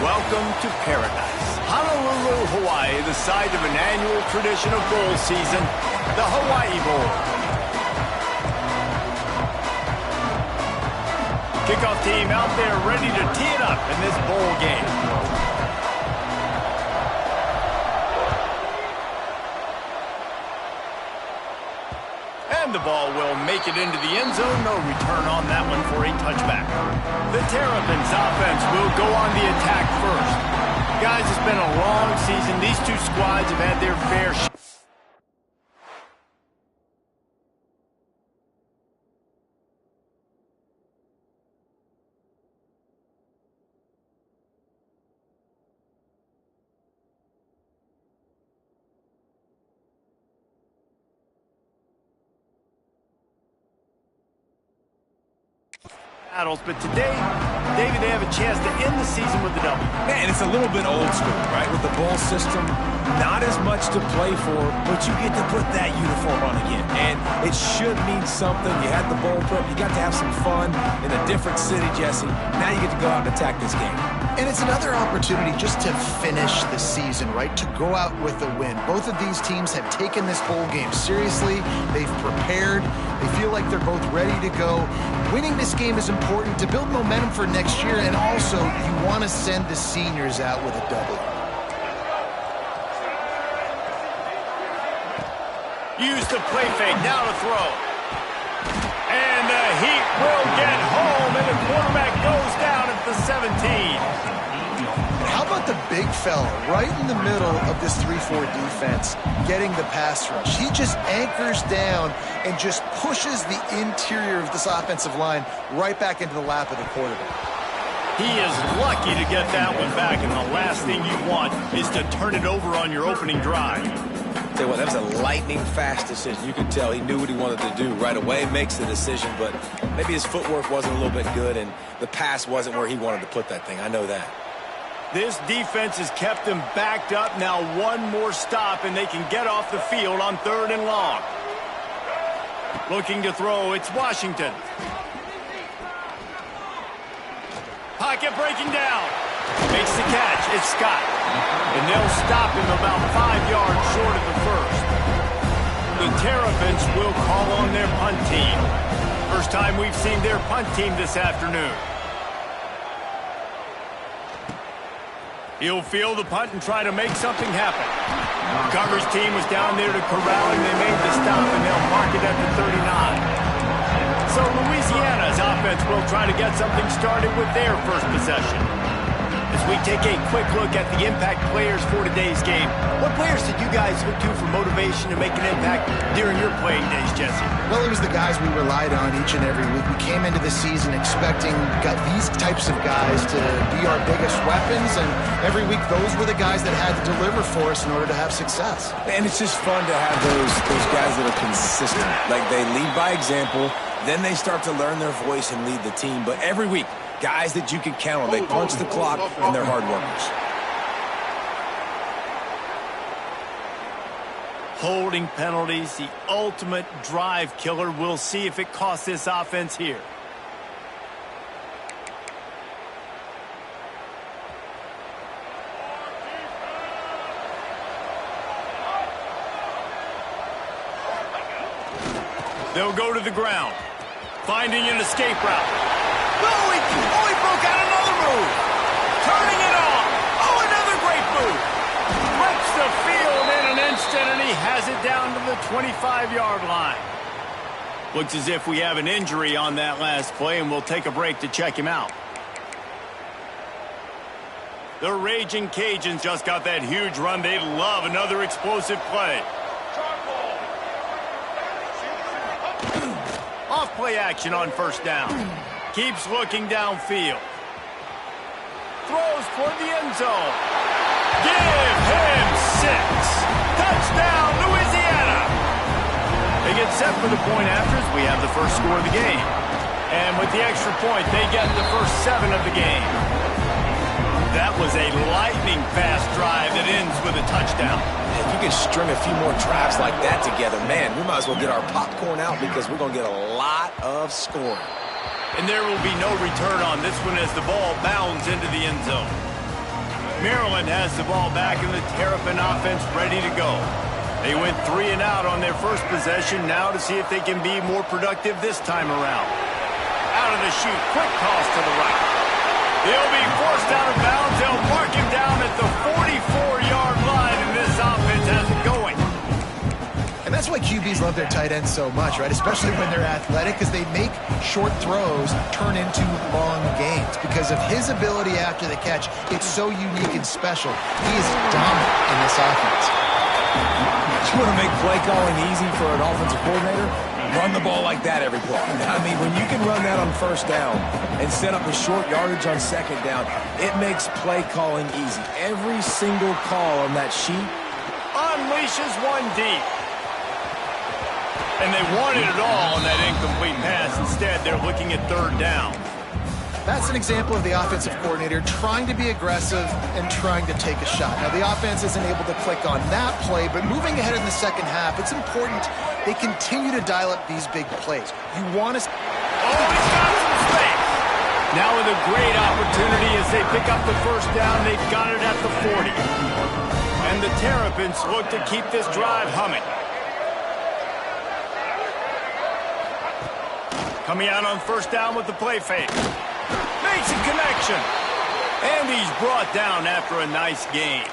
Welcome to paradise. Honolulu, Hawaii, the site of an annual tradition of bowl season, the Hawaii Bowl. Kickoff team out there ready to tee it up in this bowl game. And the ball will make it into the end zone. No return on that one for a touchback. The Terrapins offense will go on the attack first. Guys, it's been a long season. These two squads have had their fair share. But today, David, they have a chance to end the season with a W. Man, it's a little bit old school, right? With the bowl system, not as much to play for, but you get to put that uniform on again. And it should mean something. You had the bowl prep. You got to have some fun in a different city, Jesse. Now you get to go out and attack this game. And it's another opportunity just to finish the season, right? To go out with a win. Both of these teams have taken this bowl game seriously. They've prepared. They feel like they're both ready to go. Winning this game is important to build momentum for next year, and also you want to send the seniors out with a W. Use the play fake, now to throw. And the Heat will get home, and the quarterback goes down at the 17. How about the big fella right in the middle of this 3-4 defense getting the pass rush? He just anchors down and just pushes the interior of this offensive line right back into the lap of the quarterback. He is lucky to get that one back, and the last thing you want is to turn it over on your opening drive. Tell you what, that was a lightning-fast decision. You could tell he knew what he wanted to do right away, makes the decision, but maybe his footwork wasn't a little bit good, and the pass wasn't where he wanted to put that thing. I know that. This defense has kept them backed up. Now one more stop, and they can get off the field on 3rd and long. Looking to throw, it's Washington. Pocket breaking down. Makes the catch, it's Scott. And they'll stop him about 5 yards short of the first. The Terrapins will call on their punt team. First time we've seen their punt team this afternoon. He'll field the punt and try to make something happen. Coverage team was down there to corral him. They made the stop, and they'll mark it at the 39. So Louisiana's offense will try to get something started with their first possession. As we take a quick look at the impact players for today's game, what players did you guys look to for motivation to make an impact during your playing days, Jesse? Well, it was the guys we relied on each and every week. We came into the season expecting these types of guys to be our biggest weapons, and every week those were the guys that had to deliver for us in order to have success. And it's just fun to have those guys that are consistent. Like, they lead by example, then they start to learn their voice and lead the team. But every week, guys that you can count on. They punch the clock, and they're hard workers. Holding penalties, the ultimate drive killer. We'll see if it costs this offense here. They'll go to the ground, finding an escape route. Oh, he broke out another move. Turning it on. Oh, another great move. Flips the field in an instant, and he has it down to the 25-yard line. Looks as if we have an injury on that last play, and we'll take a break to check him out. The Raging Cajuns just got that huge run. They'd love another explosive play. Off play action on first down. Keeps looking downfield. Throws toward the end zone. Give him 6. Touchdown, Louisiana. They get set for the point after as we have the first score of the game. And with the extra point, they get the first 7 of the game. That was a lightning-fast drive that ends with a touchdown. If you can string a few more drives like that together, man, we might as well get our popcorn out because we're going to get a lot of scoring. And there will be no return on this one as the ball bounds into the end zone. Maryland has the ball back in the Terrapin offense ready to go. They went 3 and out on their first possession, now to see if they can be more productive this time around. Out of the chute, quick toss to the right. He'll be forced out of bounds. They'll mark him down at the 44-yard line, and this offense has it going. And that's why QBs love their tight ends so much, right? Especially when they're athletic, because they make short throws turn into long gains. Because of his ability after the catch, it's so unique and special. He is dominant in this offense. You want to make play calling easy for an offensive coordinator? Run the ball like that every play. I mean, when you can run that on first down and set up a short yardage on second down, it makes play calling easy. Every single call on that sheet unleashes one deep. And they wanted it all on that incomplete pass. Instead, they're looking at third down. That's an example of the offensive coordinator trying to be aggressive and trying to take a shot. Now, the offense isn't able to click on that play, but moving ahead in the second half, it's important they continue to dial up these big plays. You want to... Oh, he's got some space. Now with a great opportunity as they pick up the first down, they've got it at the 40. And the Terrapins look to keep this drive humming. Coming out on first down with the play fake. Makes a connection. And he's brought down after a nice gain.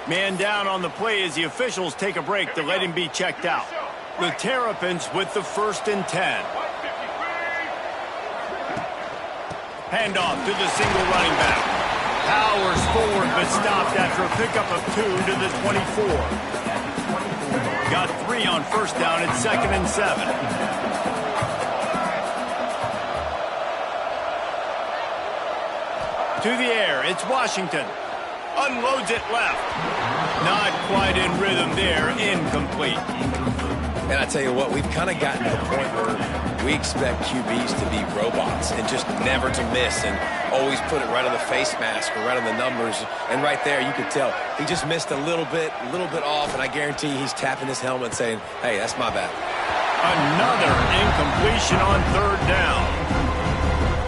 Man down on the play as the officials take a break to let him be checked out. The Terrapins with the 1st and 10. Handoff to the single running back. Powers forward but stopped after a pickup of 2 to the 24. Got 3 on first down at 2nd and 7. To the air, it's Washington. Unloads it left. Not quite in rhythm there, incomplete. And I tell you what, we've kind of gotten to the point where we expect QBs to be robots and just never to miss and always put it right on the face mask or right on the numbers. And right there, you could tell he just missed a little bit off, and I guarantee he's tapping his helmet saying, hey, that's my bad. Another incompletion on third down.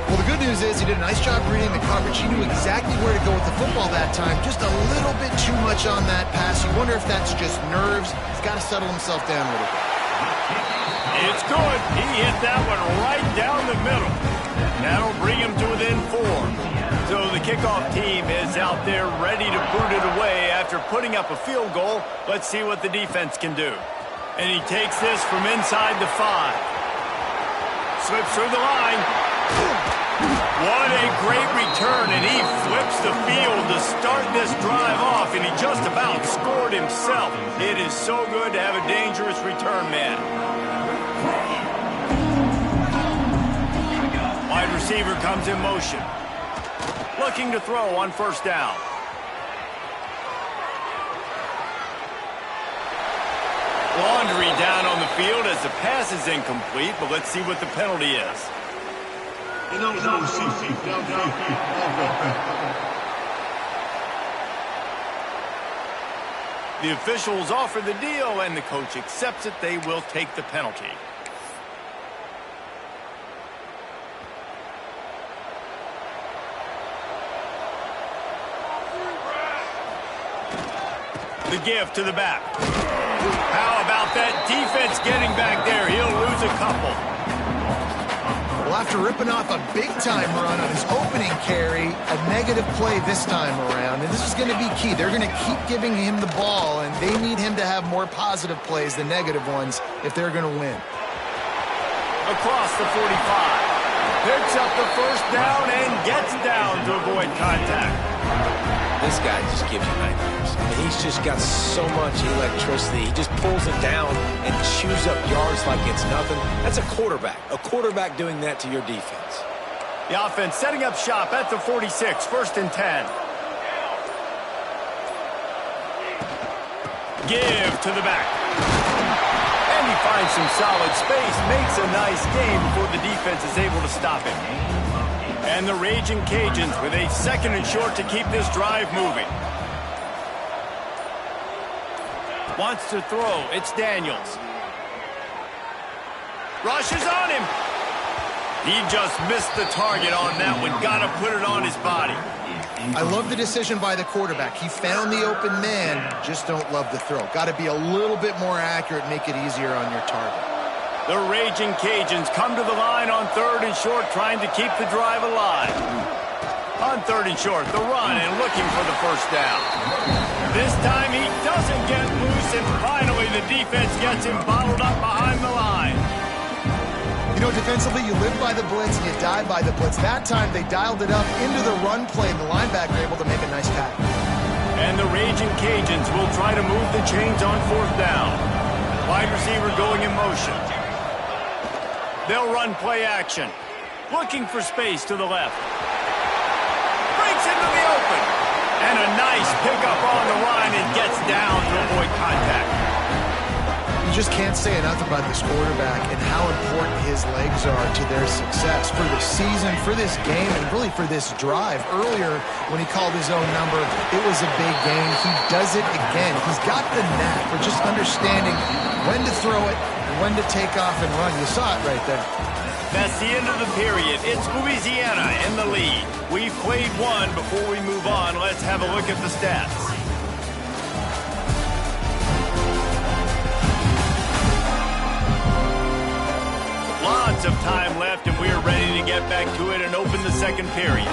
Well, the good news is he did a nice job reading the coverage. He knew exactly where to go with the football that time. Just a little bit too much on that pass. You wonder if that's just nerves. He's got to settle himself down a little bit. It's good. He hit that one right down the middle. That'll bring him to within 4. So the kickoff team is out there ready to boot it away after putting up a field goal. Let's see what the defense can do. And he takes this from inside the 5. Slips through the line. What a great return, and he flips the field to start this drive off, and he just about scored himself. It is so good to have a dangerous return man. Wide receiver comes in motion. Looking to throw on first down. Laundry down on the field as the pass is incomplete, but let's see what the penalty is. The officials offer the deal, and the coach accepts it. They will take the penalty. The give to the back. How about that defense getting back there? He'll lose a couple. Well, after ripping off a big-time run on his opening carry, a negative play this time around, and this is going to be key. They're going to keep giving him the ball, and they need him to have more positive plays than negative ones if they're going to win. Across the 45. Picks up the first down and gets down to avoid contact. This guy just gives you nightmares. I mean, he's just got so much electricity. He just pulls it down and chews up yards like it's nothing. That's a quarterback doing that to your defense. The offense setting up shop at the 46, 1st and 10. Give to the back. And he finds some solid space, makes a nice game before the defense is able to stop him. And the Raging Cajuns with a 2nd and short to keep this drive moving. Wants to throw. It's Daniels. Rushes on him. He just missed the target on that one. Got to put it on his body. I love the decision by the quarterback. He found the open man, just don't love the throw. Got to be a little bit more accurate, make it easier on your target. The Raging Cajuns come to the line on 3rd and short, trying to keep the drive alive. On 3rd and short, the run and looking for the first down. This time he doesn't get loose, and finally the defense gets him bottled up behind the line. You know, defensively, you live by the blitz and you die by the blitz. That time, they dialed it up into the run play, and the linebacker able to make a nice tackle. And the Raging Cajuns will try to move the chains on 4th down. Wide receiver going in motion. They'll run play action. Looking for space to the left. Breaks into the open. And a nice pickup on the line and gets down to avoid contact. You just can't say enough about this quarterback and how important his legs are to their success for the season, for this game, and really for this drive. Earlier, when he called his own number, it was a big gain. He does it again. He's got the knack for just understanding when to throw it, when to take off and run. You saw it right there. That's the end of the period. It's Louisiana in the lead. We've played one. Before we move on, let's have a look at the stats. Lots of time left, and we're ready to get back to it and open the second period.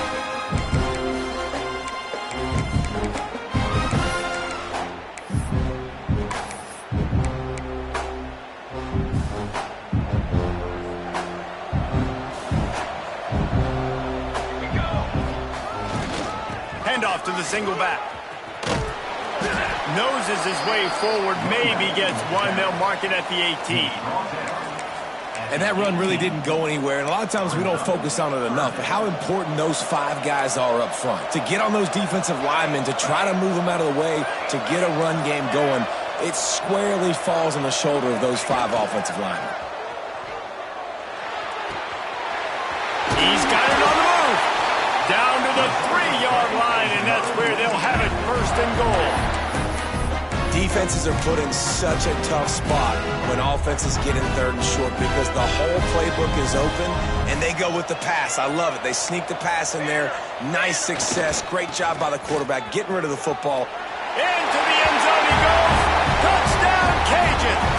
Handoff to the single back. Noses his way forward, maybe gets one. They'll mark it at the 18. And that run really didn't go anywhere, and a lot of times we don't focus on it enough, but how important those 5 guys are up front. To get on those defensive linemen, to try to move them out of the way, to get a run game going, it squarely falls on the shoulder of those 5 offensive linemen. He's got it on the move. Down to the 3-yard line, and that's where they'll have it, 1st and goal. Defenses are put in such a tough spot when offenses get in 3rd and short because the whole playbook is open and they go with the pass. I love it. They sneak the pass in there. Nice success. Great job by the quarterback getting rid of the football. Into the end zone he goes. Touchdown, Cajuns.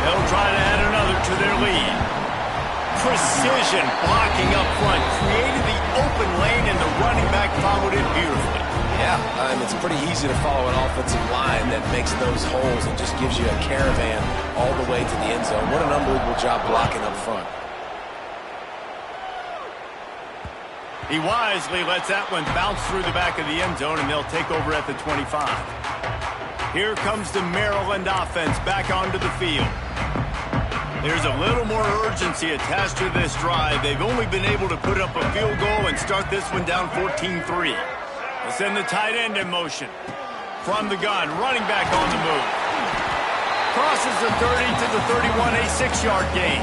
They'll try to add another to their lead. Precision blocking up front. Created the open lane and the running back followed it beautifully. Yeah, it's pretty easy to follow an offensive line that makes those holes and just gives you a caravan all the way to the end zone. What an unbelievable job blocking up front. He wisely lets that one bounce through the back of the end zone, and they'll take over at the 25. Here comes the Maryland offense back onto the field. There's a little more urgency attached to this drive. They've only been able to put up a field goal and start this one down 14-3. They'll send the tight end in motion. From the gun, running back on the move. Crosses the 30 to the 31, a 6-yard gain.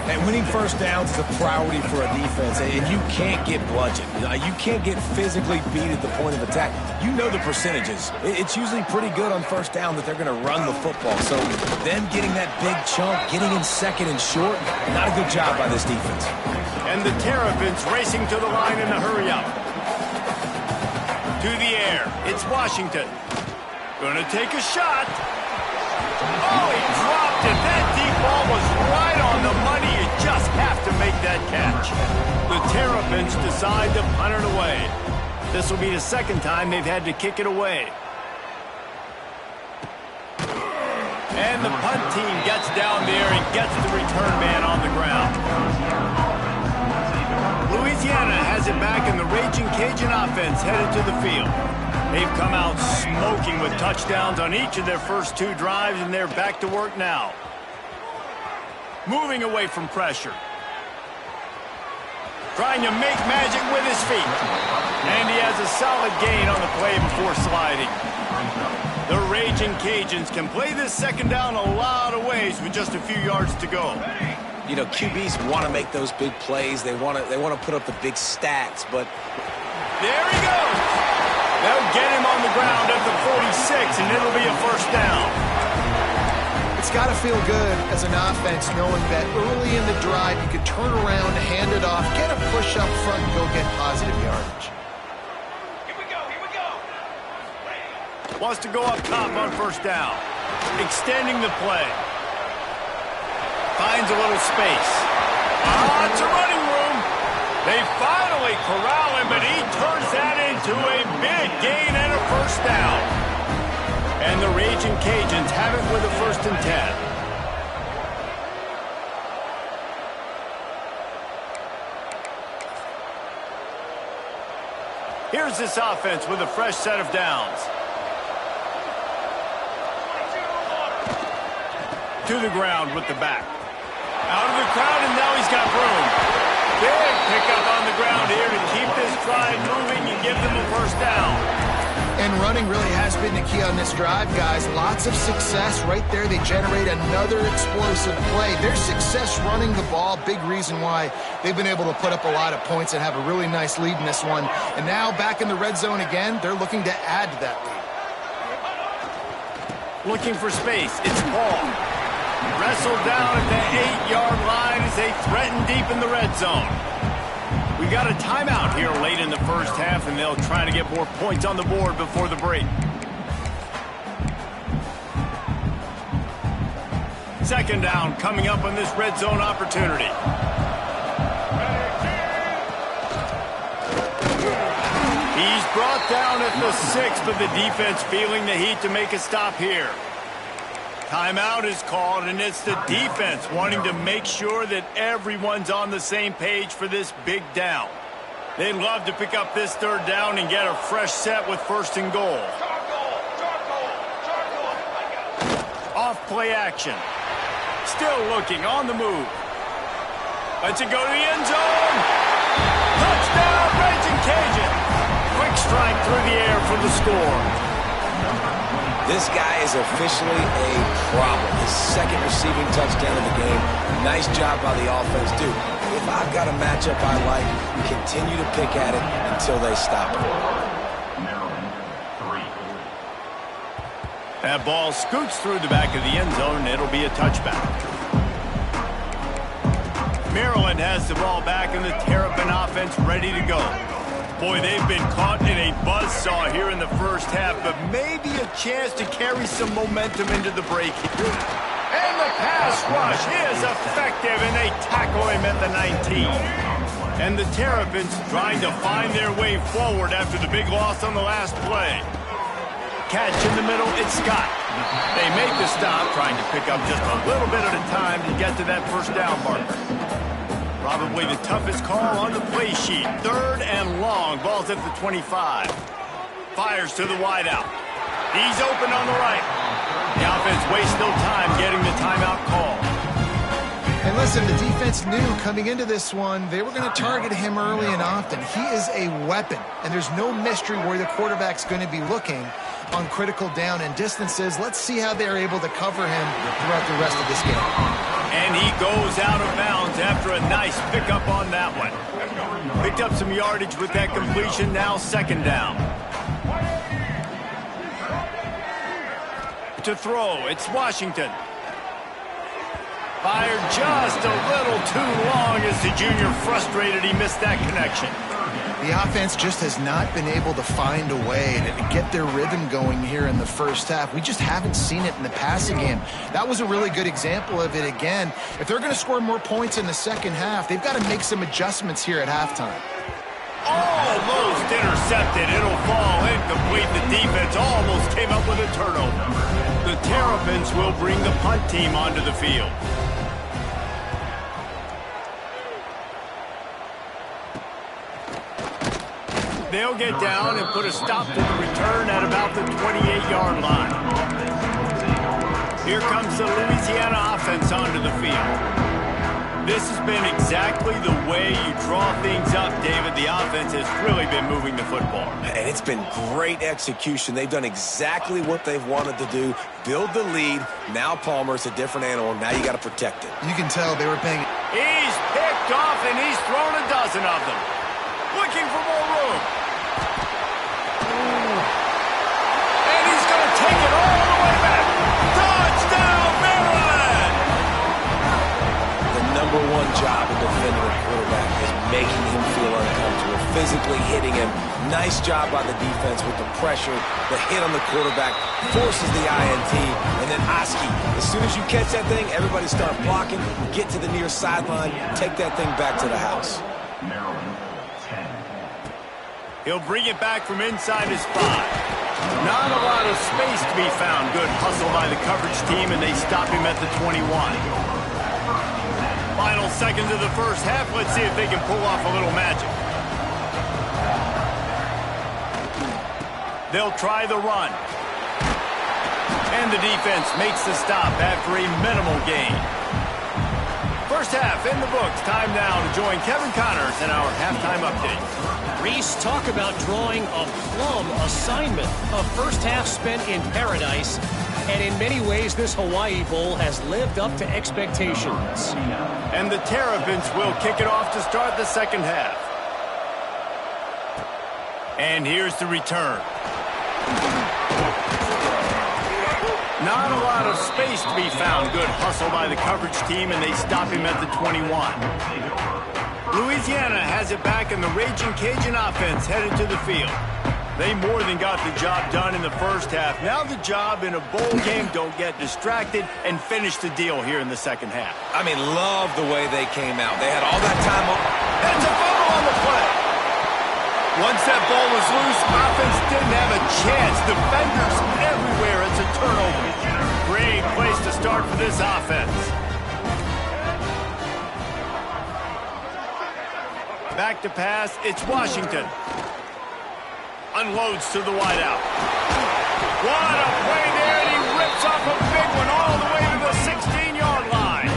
And winning first downs is a priority for a defense, and you can't get bludgeoned. You can't get physically beat at the point of attack. You know the percentages. It's usually pretty good on first down that they're going to run the football. So them getting that big chunk, getting in 2nd and short, not a good job by this defense. And the Terrapins racing to the line in a hurry-up. To the air, it's Washington. Gonna take a shot. Oh, he dropped it. That deep ball was right on the money. You just have to make that catch. The Terrapins decide to punt it away. This will be the 2nd time they've had to kick it away. And the punt team gets down there and gets the return man on the ground. Louisiana has it back, and the Raging Cajun offense headed to the field. They've come out smoking with touchdowns on each of their first 2 drives, and they're back to work now. Moving away from pressure. Trying to make magic with his feet. And he has a solid gain on the play before sliding. The Raging Cajuns can play this 2nd down a lot of ways with just a few yards to go. You know, QBs want to make those big plays. They want to put up the big stats, but there he goes. They'll get him on the ground at the 46, and it'll be a 1st down. It's It's got to feel good as an offense knowing that early in the drive you can turn around, hand it off, get a push up front, and go get positive yardage. Here we go. Wants to go up top on first down. Extending the play. Finds a little space. It's a running room. They finally corral him, but he turns that into a big gain and a first down. And the Raging Cajuns have it with a 1st and 10. Here's this offense with a fresh set of downs. To the ground with the back. Out of the crowd, and now he's got room. Big pickup on the ground here to keep this drive moving and give them a first down. And running really has been the key on this drive, guys. Lots of success right there. They generate another explosive play. Their success running the ball, big reason why they've been able to put up a lot of points and have a really nice lead in this one. And now back in the red zone again, they're looking to add to that lead. Looking for space. It's Paul. Wrestled down at the 8-yard line as they threaten deep in the red zone. We got a timeout here late in the first half, and they'll try to get more points on the board before the break. Second down coming up on this red zone opportunity. He's brought down at the 6, but the defense feeling the heat to make a stop here. Timeout is called, and it's the defense wanting to make sure that everyone's on the same page for this big down. They'd love to pick up this third down and get a fresh set with 1st and goal. Off play action. Still looking on the move. Lets it go to the end zone. Touchdown, Raging Cajun. Quick strike through the air for the score. This guy is officially a problem. His 2nd receiving touchdown of the game. Nice job by the offense, dude. If I've got a matchup I like, continue to pick at it until they stop it. That ball scoots through the back of the end zone, and it'll be a touchback. Maryland has the ball back, and the Terrapin offense ready to go. Boy, they've been caught in a buzzsaw here in the first half, but maybe a chance to carry some momentum into the break. And the pass rush is effective, and they tackle him at the 19. And the Terrapins trying to find their way forward after the big loss on the last play. Catch in the middle, it's Scott. They make the stop, trying to pick up just a little bit at a time to get to that first down marker. Probably the toughest call on the play sheet. 3rd and long. Ball's at the 25. Fires to the wideout. He's open on the right. The offense wastes no time getting the timeout call. And listen, the defense knew coming into this one, they were going to target him early and often. He is a weapon, and there's no mystery where the quarterback's going to be looking on critical down and distances. Let's see how they're able to cover him throughout the rest of this game. And he goes out of bounds after a nice pickup on that one. Picked up some yardage with that completion, now 2nd down. To throw, it's Washington. Fired just a little too long as the junior frustrated he missed that connection. The offense just has not been able to find a way to get their rhythm going here in the first half. We just haven't seen it in the passing game. That was a really good example of it again. If they're going to score more points in the second half, they've got to make some adjustments here at halftime. Almost intercepted. It'll fall incomplete. The defense almost came up with a turnover. The Terrapins will bring the punt team onto the field. They'll get down and put a stop to the return at about the 28-yard line. Here comes the Louisiana offense onto the field. This has been exactly the way you draw things up, David. The offense has really been moving the football. And it's been great execution. They've done exactly what they've wanted to do. Build the lead. Now Palmer's a different animal. Now you got to protect it. You can tell they were paying. He's picked off, and he's thrown a dozen of them. Looking for more room. And he's going to take it all the way back. Touchdown, Maryland! job of defending a quarterback is making him feel uncomfortable, physically hitting him. Nice job by the defense with the pressure. The hit on the quarterback forces the INT. And then Oski, as soon as you catch that thing, everybody start blocking, get to the near sideline, take that thing back to the house. He'll bring it back from inside his 5. Not a lot of space to be found. Good hustle by the coverage team, and they stop him at the 21. Final seconds of the first half. Let's see if they can pull off a little magic. They'll try the run. And the defense makes the stop after a minimal gain. First half in the books. Time now to join Kevin Connors in our halftime update. Reese, talk about drawing a plum assignment. A first half spent in paradise, and in many ways this Hawaii Bowl has lived up to expectations. And the Terrapins will kick it off to start the second half. And here's the return. Not a lot of space to be found. Good hustle by the coverage team, and they stop him at the 21. Louisiana has it back, and the Raging Cajun offense headed to the field. They more than got the job done in the first half. Now the job in a bowl game, don't get distracted, and finish the deal here in the second half. I mean, love the way they came out. They had all that time on. It's a fumble on the play. Once that ball was loose, offense didn't have a chance. Defenders everywhere. It's a turnover. Great place to start for this offense. Back to pass, it's Washington. Unloads to the wideout. What a play there, and he rips off a big one all the way to the 16-yard line.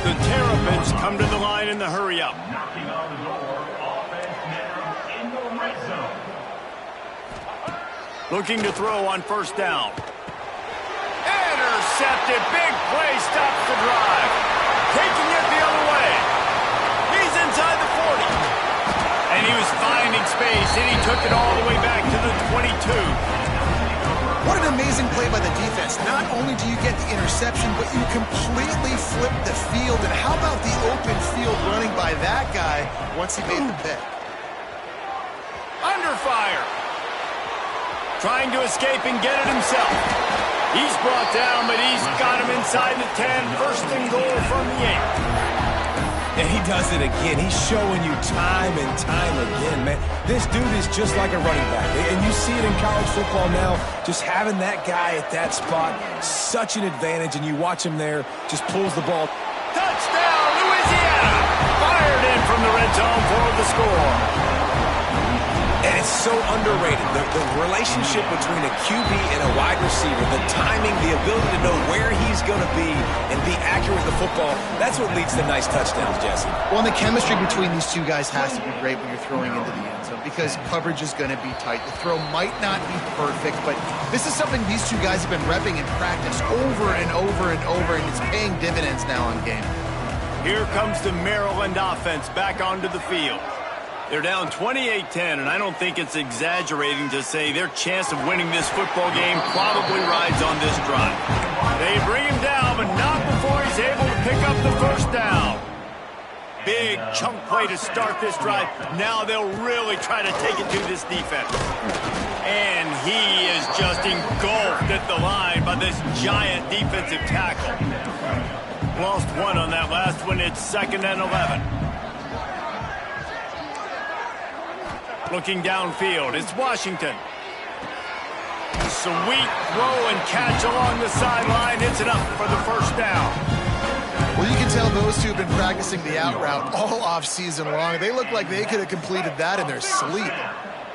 The Terrapins come to the line in the hurry-up. Knocking on the door, offense now in the red zone. Looking to throw on first down. Intercepted, big play, stops the drive. Taking it the other way. He's inside the 40. And he was finding space, and he took it all the way back to the 22. What an amazing play by the defense. Not only do you get the interception, but you completely flip the field. And how about the open field running by that guy once he made the pick? Under fire. Trying to escape and get it himself. He's brought down, but he's got him inside the 10. First and goal from the 8. And he does it again. He's showing you time and time again, man. This dude is just like a running back. And you see it in college football now, just having that guy at that spot, such an advantage. And you watch him there, just pulls the ball. Touchdown, Louisiana! Fired in from the red zone for the score. And it's so underrated. The relationship between a QB and a wide receiver, the timing, the ability to know where he's going to be and be accurate with the football, that's what leads to nice touchdowns, Jesse. Well, and the chemistry between these two guys has to be great when you're throwing into the end zone because coverage is going to be tight. The throw might not be perfect, but this is something these two guys have been repping in practice over and over and over, and it's paying dividends now on game. Here comes the Maryland offense back onto the field. They're down 28-10, and I don't think it's exaggerating to say their chance of winning this football game probably rides on this drive. They bring him down, but not before he's able to pick up the first down. Big chunk play to start this drive. Now they'll really try to take it to this defense. And he is just engulfed at the line by this giant defensive tackle. Lost one on that last one. It's 2nd and 11. Looking downfield, it's Washington. Sweet throw and catch along the sideline. It's enough for the first down. Well, you can tell those two have been practicing the out route all off season long. They look like they could have completed that in their sleep.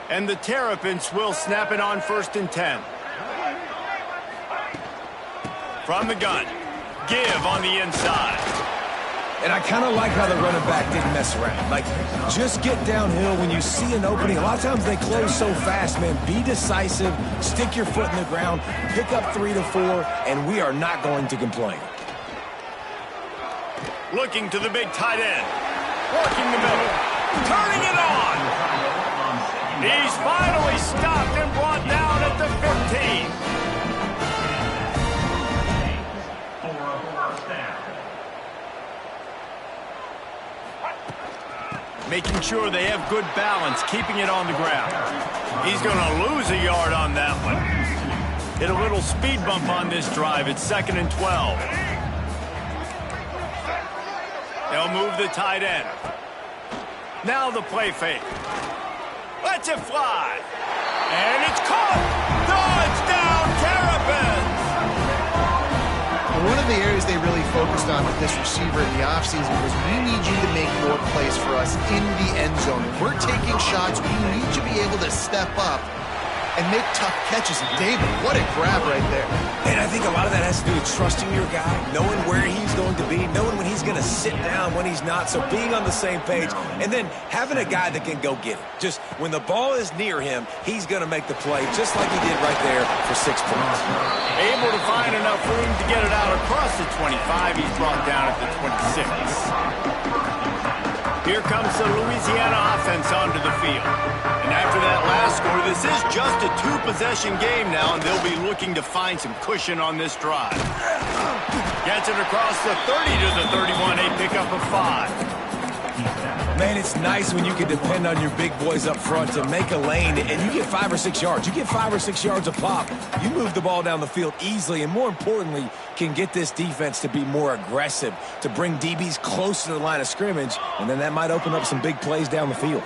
And the Terrapins will snap it on 1st and 10. From the gun, give on the inside. And I kind of like how the running back didn't mess around. Like, just get downhill when you see an opening. A lot of times they close so fast, man. Be decisive, stick your foot in the ground, pick up 3 to 4, and we are not going to complain. Looking to the big tight end. Working the middle. Turning it on. He's finally stopped and brought down at the 15. making sure they have good balance, keeping it on the ground. He's going to lose a yard on that one. Hit a little speed bump on this drive. It's 2nd and 12. They'll move the tight end. Now the play fake. Lets it fly. And it's caught. Touchdown, Terrapins! One of the areas they really focused on with this receiver in the offseason was we need you to make more plays for us in the end zone. If we're taking shots, we need you to be able to step up and make tough catches. And David, what a grab right there. And I think a lot of that has to do with trusting your guy, knowing where he's going to be, knowing when he's going to sit down, when he's not, so being on the same page, and then having a guy that can go get it. Just when the ball is near him, he's going to make the play, just like he did right there for 6 points. Able to find enough room to get it out across the 25. He's brought down at the 26. Here comes the Louisiana offense onto the field. And after that last score, this is just a 2-possession game now, and they'll be looking to find some cushion on this drive. Gets it across the 30 to the 31. A pickup of 5. Man, it's nice when you can depend on your big boys up front to make a lane, and you get 5 or 6 yards. You get 5 or 6 yards a pop. You move the ball down the field easily, and more importantly, can get this defense to be more aggressive, to bring DBs close to the line of scrimmage, and then that might open up some big plays down the field.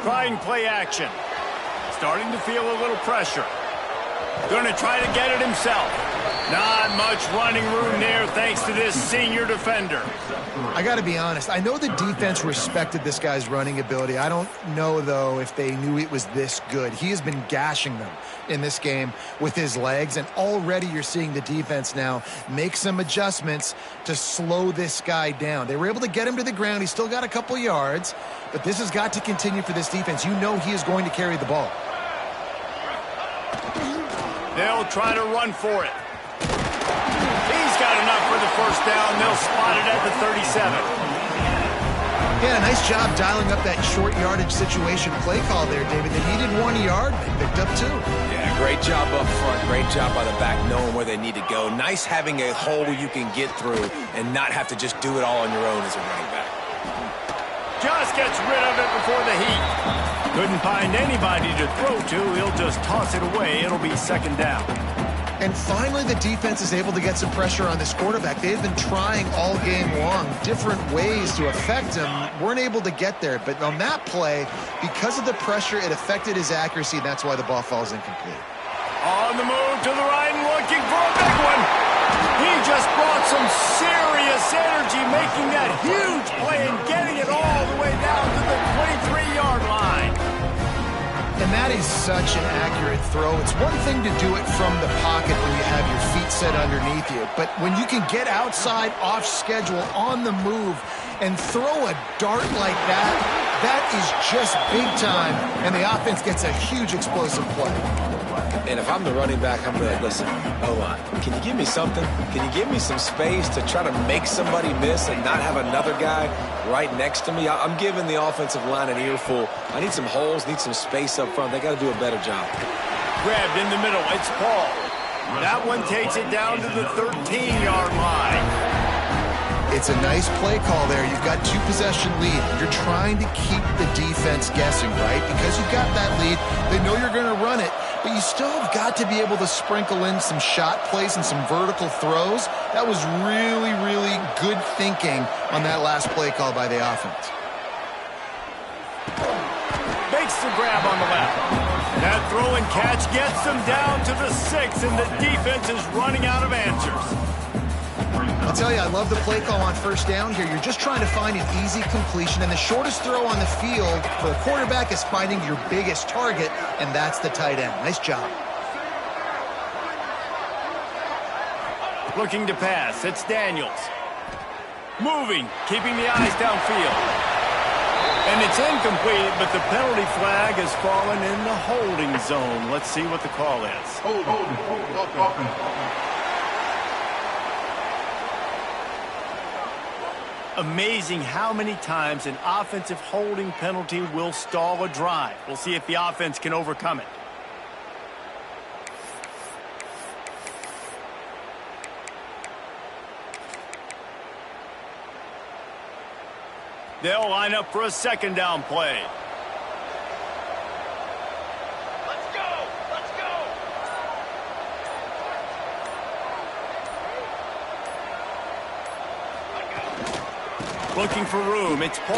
Trying play action. Starting to feel a little pressure. Going to try to get it himself. Not much running room there thanks to this senior defender. I got to be honest. I know the defense respected this guy's running ability. I don't know, though, if they knew it was this good. He has been gashing them in this game with his legs, and already you're seeing the defense now make some adjustments to slow this guy down. They were able to get him to the ground. He's still got a couple yards, but this has got to continue for this defense. You know he is going to carry the ball. They'll try to run for it. He's got enough for the first down. They'll spot it at the 37. Yeah, nice job dialing up that short yardage situation play call there, David. They needed 1 yard. They picked up 2. Yeah, great job up front. Great job by the back knowing where they need to go. Nice having a hole you can get through and not have to just do it all on your own as a running back. Just gets rid of it before the heat. Couldn't find anybody to throw to. He'll just toss it away. It'll be 2nd down. And finally, the defense is able to get some pressure on this quarterback. They've been trying all game long different ways to affect him. Weren't able to get there. But on that play, because of the pressure, it affected his accuracy, and that's why the ball falls incomplete. On the move to the right and looking for a big one. He just brought some serious energy, making that huge play and getting it all the way down to the 23-yard line. And that is such an accurate throw. It's one thing to do it from the pocket when you have your feet set underneath you, but when you can get outside, off schedule, on the move, and throw a dart like that, that is just big time, and the offense gets a huge explosive play. And if I'm the running back, I'm like, listen, O-line, can you give me something? Can you give me some space to try to make somebody miss and not have another guy right next to me? I'm giving the offensive line an earful. I need some holes, need some space up front. They got to do a better job. Grabbed in the middle. It's Paul. That one takes it down to the 13-yard line. It's a nice play call there. You've got 2-possession lead. You're trying to keep the defense guessing, right? Because you've got that lead. They know you're going to run it, but you still have got to be able to sprinkle in some shot plays and some vertical throws. That was really, really good thinking on that last play call by the offense. Makes the grab on the left. That throw and catch gets them down to the 6, and the defense is running out of answers. I'll tell you, I love the play call on first down here. You're just trying to find an easy completion, and the shortest throw on the field for a quarterback is finding your biggest target, and that's the tight end. Nice job. Looking to pass. It's Daniels. Moving, keeping the eyes downfield. And it's incomplete, but the penalty flag has fallen in the holding zone. Let's see what the call is. Amazing how many times an offensive holding penalty will stall a drive. We'll see if the offense can overcome it. They'll line up for a second down play. Let's go! Let's go! Looking for room. It's Paul.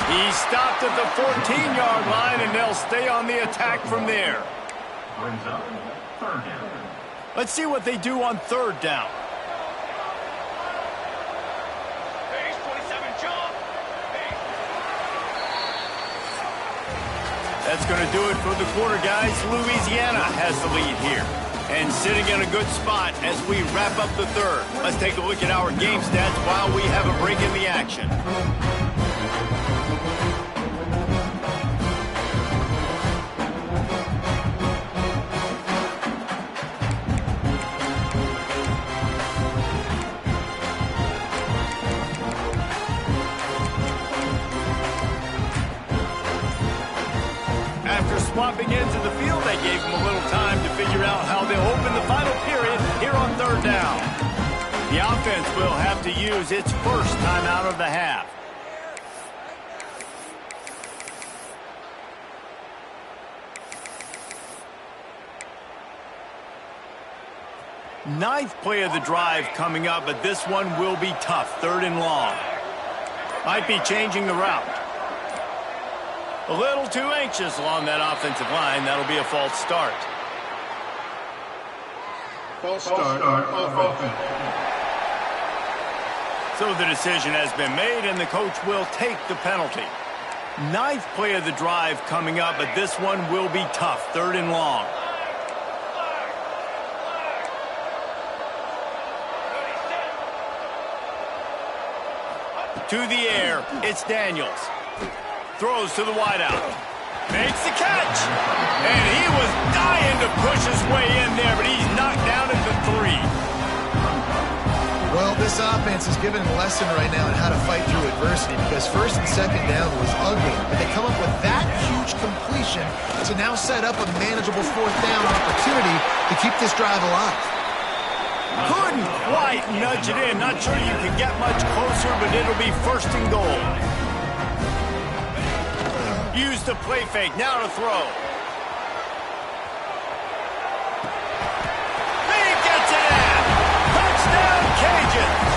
He stopped at the 14-yard line, and they'll stay on the attack from there. Brings up third down. Let's see what they do on third down. Phase 27 jump. That's going to do it for the quarter, guys. Louisiana has the lead here. And sitting in a good spot as we wrap up the third. Let's take a look at our game stats while we have a break in the action. After swapping into the field, they gave them a little time to figure out how they'll open the final period here on third down. The offense will have to use its first timeout of the half. Ninth play of the drive coming up, but this one will be tough. Third and long. Might be changing the route. A little too anxious along that offensive line. That'll be a false start. False start off offense. So the decision has been made, and the coach will take the penalty. Ninth play of the drive coming up, but this one will be tough. Third and long. To the air, it's Daniels. Throws to the wideout. Makes the catch. And he was dying to push his way in there, but he's knocked down at the 3. Well, this offense is giving a lesson right now on how to fight through adversity because first and second down was ugly. But they come up with that huge completion to now set up a manageable fourth down opportunity to keep this drive alive. Couldn't quite nudge it in. Not sure you can get much closer, but it'll be first and goal. Use the play fake. Now to throw. He gets it in. Touchdown, Cajuns.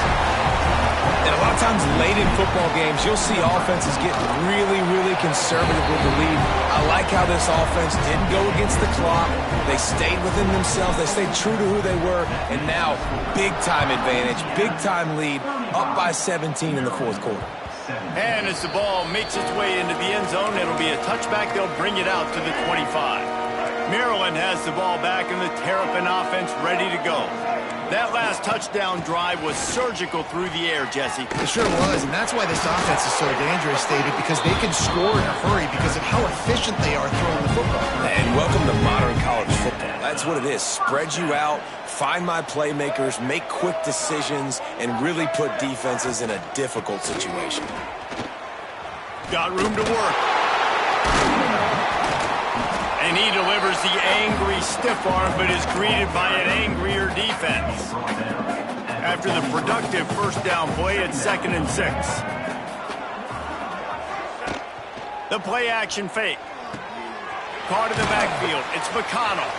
And a lot of times late in football games, you'll see offenses get really, really conservative with the lead. I like how this offense didn't go against the clock. They stayed within themselves. They stayed true to who they were. And now, big-time advantage, big-time lead, up by 17 in the fourth quarter. And as the ball makes its way into the end zone, it'll be a touchback. They'll bring it out to the 25. Maryland has the ball back, and the Terrapin offense ready to go. That last touchdown drive was surgical through the air, Jesse. It sure was, and that's why this offense is so dangerous, David, because they can score in a hurry because of how efficient they are throwing the football. And welcome to modern college football. That's what it is. Spread you out, find my playmakers, make quick decisions, and really put defenses in a difficult situation. Got room to work. And he delivers the angry stiff arm, but is greeted by an angrier defense. After the productive first down play, it's 2nd and 6. The play action fake. Caught in the backfield. It's McConnell.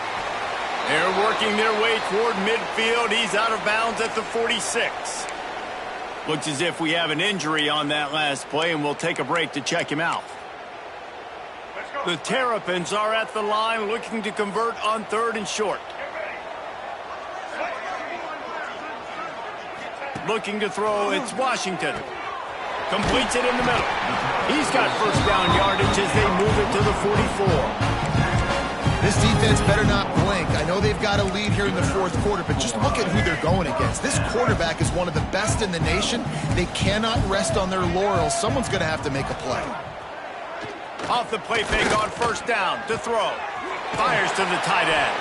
They're working their way toward midfield. He's out of bounds at the 46. Looks as if we have an injury on that last play, and we'll take a break to check him out. The Terrapins are at the line looking to convert on 3rd and short. Looking to throw, it's Washington. Completes it in the middle. He's got first down yardage as they move it to the 44. This defense better not blink. I know they've got a lead here in the fourth quarter, but just look at who they're going against. This quarterback is one of the best in the nation. They cannot rest on their laurels. Someone's going to have to make a play. Off the play fake on first down to throw. Fires to the tight end.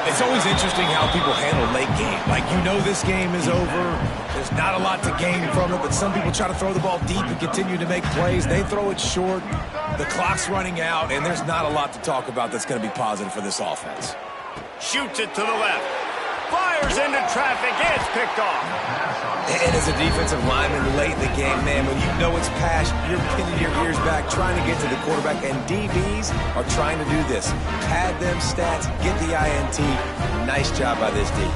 It's always interesting how people handle late game. Like, you know this game is over. There's not a lot to gain from it, but some people try to throw the ball deep and continue to make plays. They throw it short. The clock's running out, and there's not a lot to talk about that's going to be positive for this offense. Shoots it to the left. fires into traffic. It's picked off. And as a defensive lineman late in the game, man, when you know it's pass, you're pinning your ears back, trying to get to the quarterback, and DBs are trying to do this. Pad them stats, get the INT. Nice job by this D.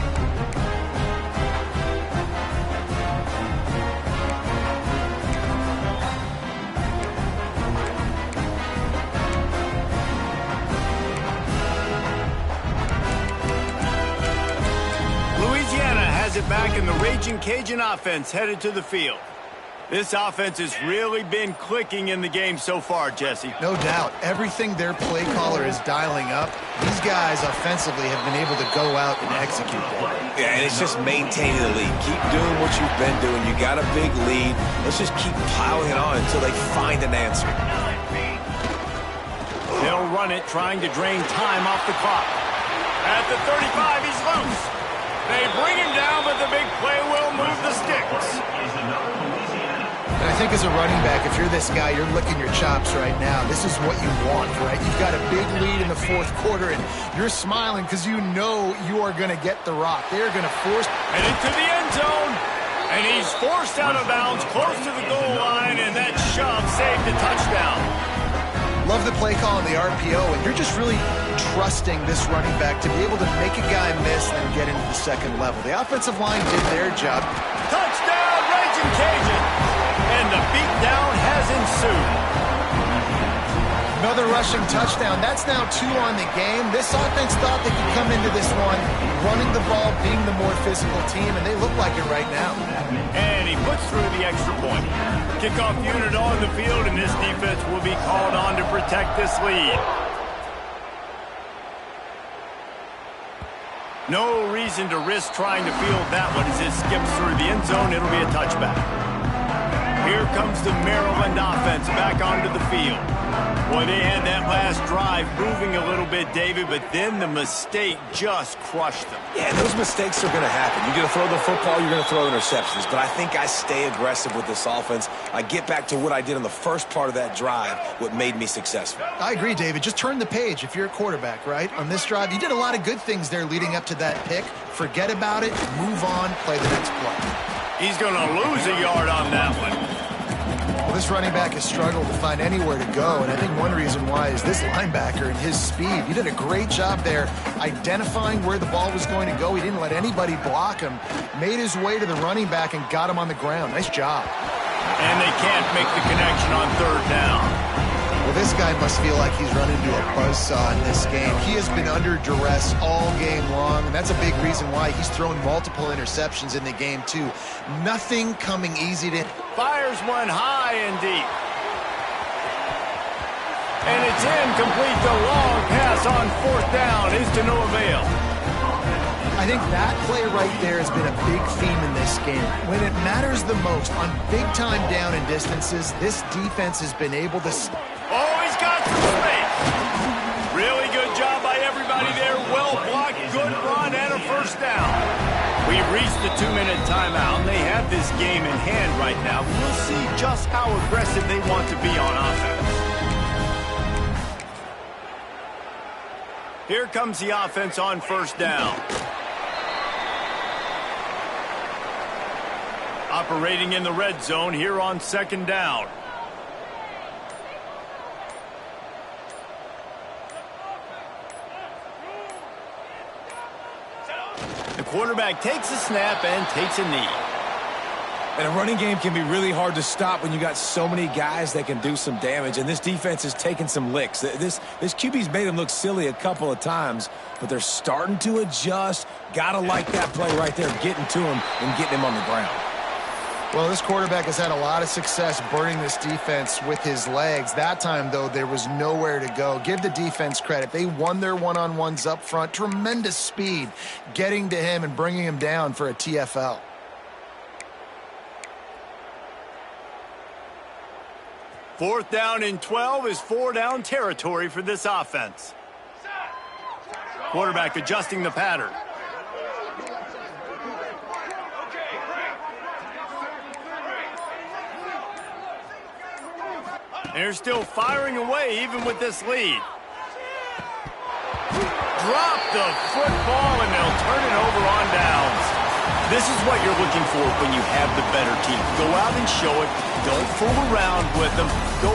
Back in the Raging Cajun offense headed to the field. This offense has really been clicking in the game so far, Jesse. No doubt. Everything their play caller is dialing up, these guys offensively have been able to go out and execute that. Yeah, and it's just maintaining the lead. Keep doing what you've been doing. You got a big lead. Let's just keep piling it on until they find an answer. They'll run it, trying to drain time off the clock. At the 35, he's loose. They bring him down, but the big play will move the sticks. And I think as a running back, if you're this guy, you're licking your chops right now. This is what you want, right? You've got a big lead in the fourth quarter, and you're smiling because you know you are going to get the rock. They're going to force... And into the end zone. And he's forced out of bounds close to the goal line, and that shove saved the touchdown. Love the play call on the RPO, and you're just really trusting this running back to be able to make a guy miss and then get into the second level. The offensive line did their job. Touchdown, Raging Cajun! And the beatdown has ensued. Another rushing touchdown. That's now 2 on the game. This offense thought they could come into this one running the ball, being the more physical team, and they look like it right now. And he puts through the extra point. Kickoff unit on the field, and this defense will be called on to protect this lead. No reason to risk trying to field that one as it skips through the end zone. It'll be a touchback. Here comes the Maryland offense back onto the field. Boy, they had that last drive moving a little bit, David, but then the mistake just crushed them. Yeah, those mistakes are going to happen. You're going to throw the football, you're going to throw interceptions. But I think I stay aggressive with this offense. I get back to what I did in the first part of that drive, what made me successful. I agree, David. Just turn the page if you're a quarterback, right? On this drive, you did a lot of good things there leading up to that pick. Forget about it, move on, play the next play. He's going to lose a yard on that one. Well, this running back has struggled to find anywhere to go, and I think one reason why is this linebacker and his speed. He did a great job there identifying where the ball was going to go. He didn't let anybody block him, made his way to the running back and got him on the ground. Nice job. And they can't make the connection on third down. Well, this guy must feel like he's run into a buzzsaw in this game. He has been under duress all game long, and that's a big reason why he's thrown multiple interceptions in the game, too. Nothing coming easy to... Fires one high and deep. And it's incomplete. The long pass on fourth down is to no avail. I think that play right there has been a big theme in this game. When it matters the most, on big-time down and distances, this defense has been able to... Oh, he's got some space. Really good job by everybody there. Well blocked, good run, and a first down. We've reached the 2-minute timeout, and they have this game in hand right now. We'll see just how aggressive they want to be on offense. Here comes the offense on first down. Operating in the red zone here on second down. The quarterback takes a snap and takes a knee. And a running game can be really hard to stop when you got so many guys that can do some damage, and this defense is taking some licks. This QB's made them look silly a couple of times, but they're starting to adjust. Gotta like that play right there, getting to him and getting him on the ground. Well, this quarterback has had a lot of success burning this defense with his legs. That time, though, there was nowhere to go. Give the defense credit. They won their one-on-ones up front. Tremendous speed getting to him and bringing him down for a TFL. Fourth down and 12 is 4-down territory for this offense. Quarterback adjusting the pattern. They're still firing away even with this lead. drop the football, and they'll turn it over on downs. This is what you're looking for when you have the better team. Go out and show it. Don't fool around with them. Go